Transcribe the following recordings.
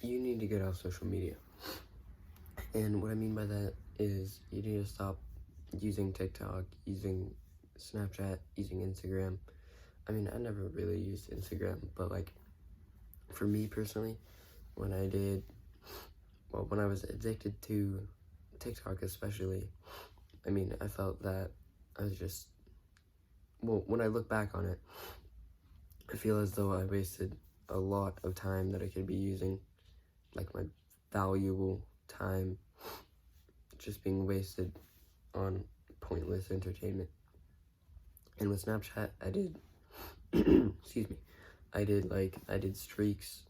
you need to get off social media. And what I mean by that is you need to stop using TikTok, using Snapchat, using Instagram. I mean, I never really used Instagram, but like for me personally, when I was addicted to TikTok especially, I mean, I felt that I was just, when I look back on it, I feel as though I wasted a lot of time that I could be using, like my valuable time just being wasted on pointless entertainment. And with Snapchat, I did, excuse me, I did streaks.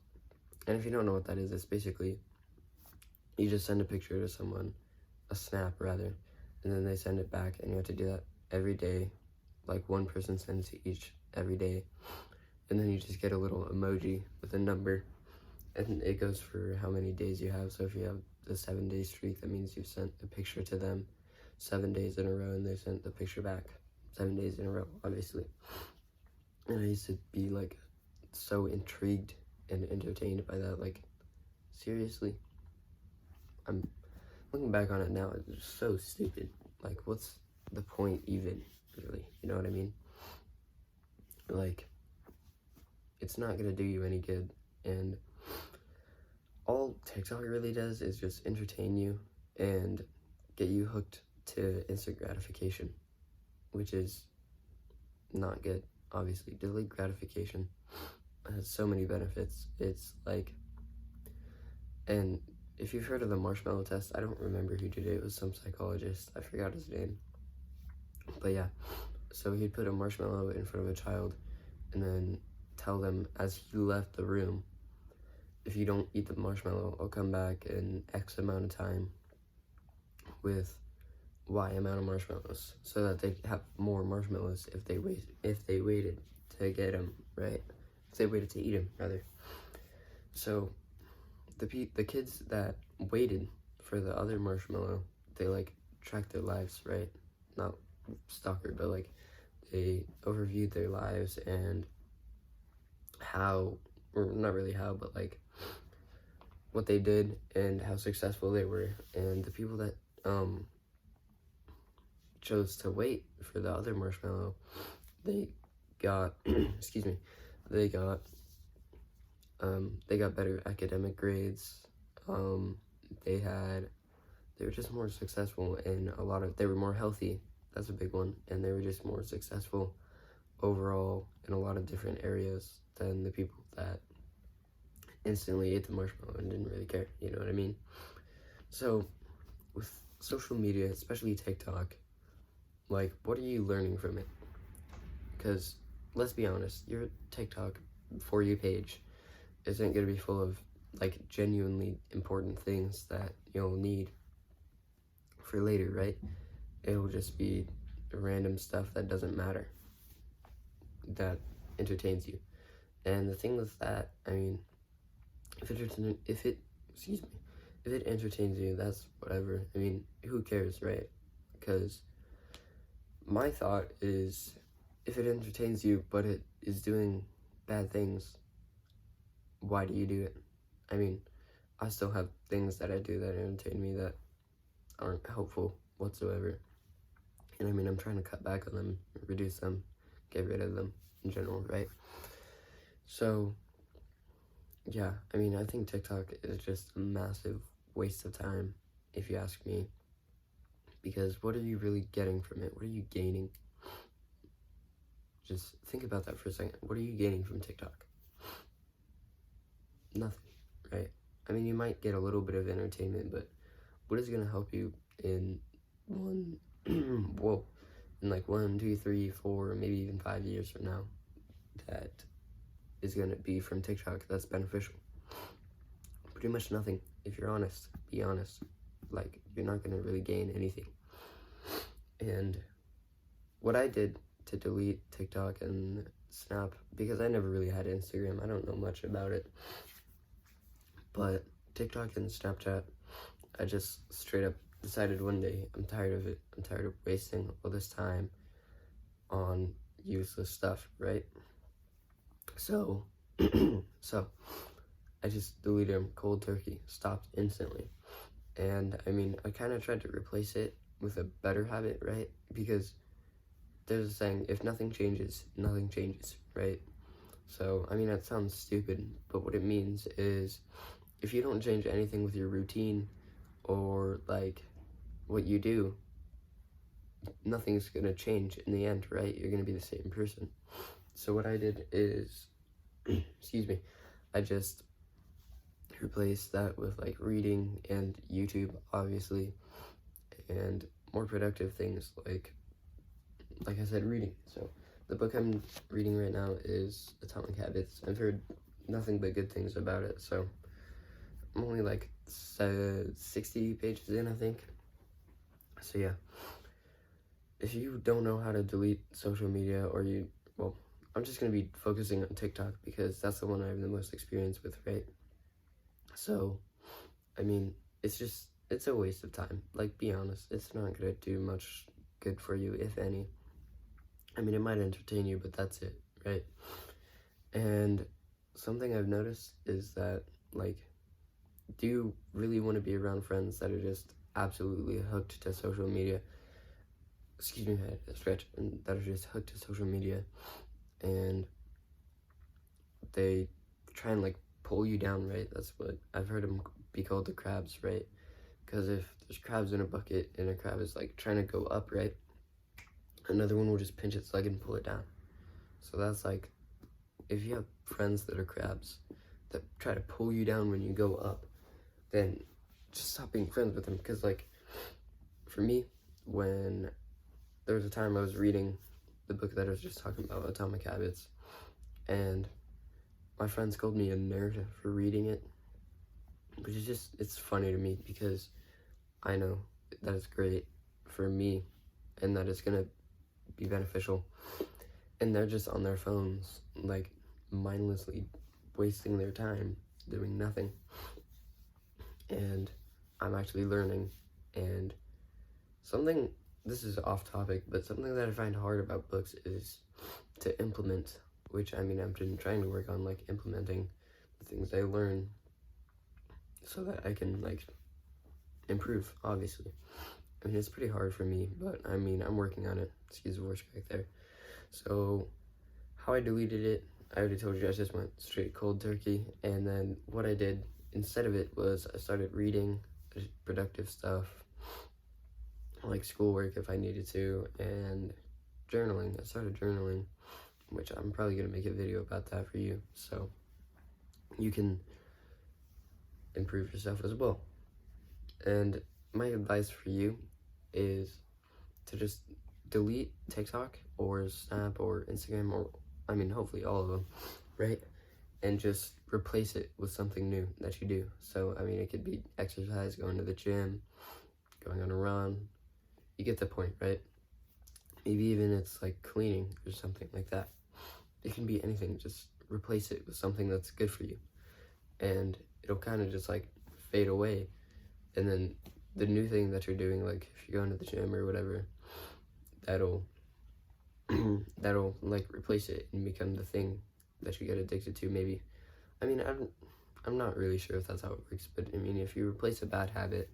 And if you don't know what that is, it's basically, you just send a picture to someone, a snap rather, and then they send it back, and you have to do that every day. Like one person sends to each every day, and then you just get a little emoji with a number, and it goes for how many days you have. So if you have the 7-day streak, that means you've sent a picture to them 7 days in a row, and they sent the picture back 7 days in a row, obviously. And I used to be like so intrigued and entertained by that. Like, seriously, I'm looking back on it now, it's just so stupid. Like, what's the point even, really? You know what I mean? Like, it's not gonna do you any good, and all TikTok really does is just entertain you and get you hooked to instant gratification, which is not good, obviously. Delayed gratification has so many benefits. It's like, and if you've heard of the marshmallow test, I don't remember who did it. It was some psychologist. I forgot his name. But yeah, so he'd put a marshmallow in front of a child and then tell them as he left the room, if you don't eat the marshmallow, I'll come back in X amount of time with Y amount of marshmallows, so that they have more marshmallows if they waited to get them, right? If they waited to eat them, rather. So the kids that waited for the other marshmallow, they like tracked their lives, right? Not stalker, but like they overviewed their lives and how, or not really how, but like what they did and how successful they were. And the people that chose to wait for the other marshmallow, they got excuse me, they got better academic grades. They were just more successful in they were more healthy. That's a big one. And they were just more successful overall in a lot of different areas than the people that instantly ate the marshmallow and didn't really care, you know what I mean? So with social media, especially TikTok, like, what are you learning from it? Because let's be honest, your TikTok For You page isn't going to be full of like genuinely important things that you'll need for later, right? It'll just be random stuff that doesn't matter, that entertains you. And the thing with that, I mean, if it entertains you, that's whatever. I mean, who cares, right? Because my thought is, if it entertains you but it is doing bad things, why do you do it? I mean, I still have things that I do that entertain me that aren't helpful whatsoever. And I mean, I'm trying to cut back on them, reduce them, get rid of them in general, right? So, yeah, I mean, I think TikTok is just a massive waste of time, if you ask me. Because what are you really getting from it? What are you gaining? Just think about that for a second. What are you gaining from TikTok? Nothing, right? I mean, you might get a little bit of entertainment, but what is going to help you in in like 1, 2, 3, 4, maybe even 5 years from now, that is going to be from TikTok that's beneficial? Pretty much nothing. If you're honest, be honest. Like, you're not going to really gain anything. And what I did to delete TikTok and Snap, because I never really had Instagram, I don't know much about it, but TikTok and Snapchat, I just straight up decided one day, I'm tired of it. I'm tired of wasting all this time on useless stuff, right? So, I just deleted them cold turkey, stopped instantly. And I mean, I kind of tried to replace it with a better habit, right? Because there's a saying, if nothing changes, nothing changes, right? So, I mean, that sounds stupid, but what it means is if you don't change anything with your routine or like what you do, nothing's gonna change in the end, right? You're gonna be the same person. So what I did is, excuse me, I just replaced that with like reading and YouTube, obviously, and more productive things like I said, reading. So the book I'm reading right now is Atomic Habits. I've heard nothing but good things about it, so I'm only like 60 pages in, I think. So yeah, if you don't know how to delete social media, or well, I'm just gonna be focusing on TikTok because that's the one I have the most experience with, right? So, I mean, it's a waste of time. Like, be honest, it's not gonna do much good for you, if any. I mean, it might entertain you, but that's it, right? And something I've noticed is that, like, do you really want to be around friends that are just absolutely hooked to social media? Excuse me, I had a stretch. And that are just hooked to social media, and they try and like pull you down, right? That's what I've heard them be called, the crabs, right? Because if there's crabs in a bucket and a crab is like trying to go up, right, another one will just pinch its leg and pull it down. So that's like, if you have friends that are crabs that try to pull you down when you go up, then just stop being friends with them. Because like, for me, when there was a time I was reading the book that I was just talking about, Atomic Habits, and my friends called me a nerd for reading it, which is just, it's funny to me because I know that it's great for me and that it's gonna be beneficial, and they're just on their phones, like, mindlessly wasting their time doing nothing. And I'm actually learning, and this is off topic, but something that I find hard about books is to implement, which, I mean, I've been trying to work on, like, implementing the things I learn so that I can, like, improve, obviously. I mean, it's pretty hard for me, but, I mean, I'm working on it. Excuse the voice back there. So, how I deleted it, I already told you, I just went straight cold turkey, and then what I did instead of it was I started reading productive stuff, like schoolwork if I needed to, and journaling. I started journaling, which I'm probably going to make a video about that for you, so you can improve yourself as well. And my advice for you is to just delete TikTok or Snap or Instagram, or, I mean, hopefully all of them, right? And just replace it with something new that you do. So, I mean, it could be exercise, going to the gym, going on a run. You get the point, right? Maybe even it's like cleaning or something like that. It can be anything. Just replace it with something that's good for you, and it'll kind of just like fade away. And then the new thing that you're doing, like if you're going to the gym or whatever, that'll like replace it and become the thing that you get addicted to. Maybe, I mean, I'm not really sure if that's how it works, but I mean, if you replace a bad habit,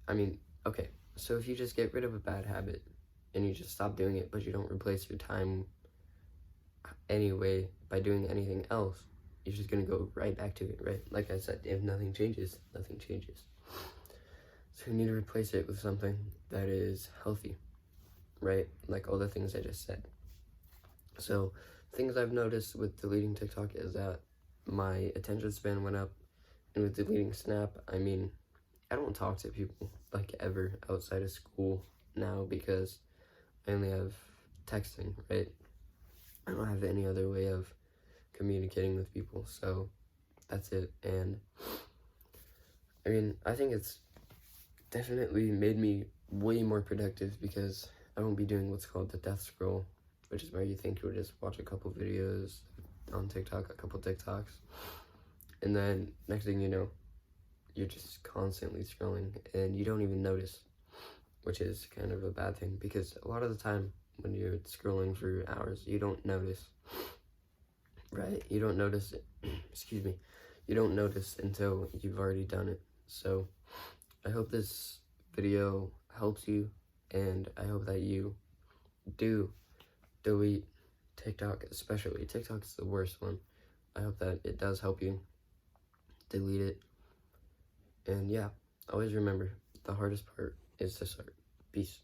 I mean, okay, so if you just get rid of a bad habit and you just stop doing it, but you don't replace your time anyway by doing anything else, you're just gonna go right back to it, right? Like I said, if nothing changes, nothing changes. So you need to replace it with something that is healthy, right? Like all the things I just said. So things I've noticed with deleting TikTok is that my attention span went up, and with deleting Snap, I mean, I don't talk to people like ever outside of school now because I only have texting, right? I don't have any other way of communicating with people, so that's it. And I mean, I think it's definitely made me way more productive because I won't be doing what's called the death scroll, which is where you think you'll just watch a couple videos on TikTok, a couple TikToks, and then next thing you know, you're just constantly scrolling and you don't even notice, which is kind of a bad thing because a lot of the time when you're scrolling for hours, you don't notice, right? You don't notice it, excuse me, you don't notice until you've already done it. So I hope this video helps you, and I hope that you do delete TikTok, especially. TikTok is the worst one. I hope that it does help you delete it. And yeah, always remember, the hardest part is to start. Peace.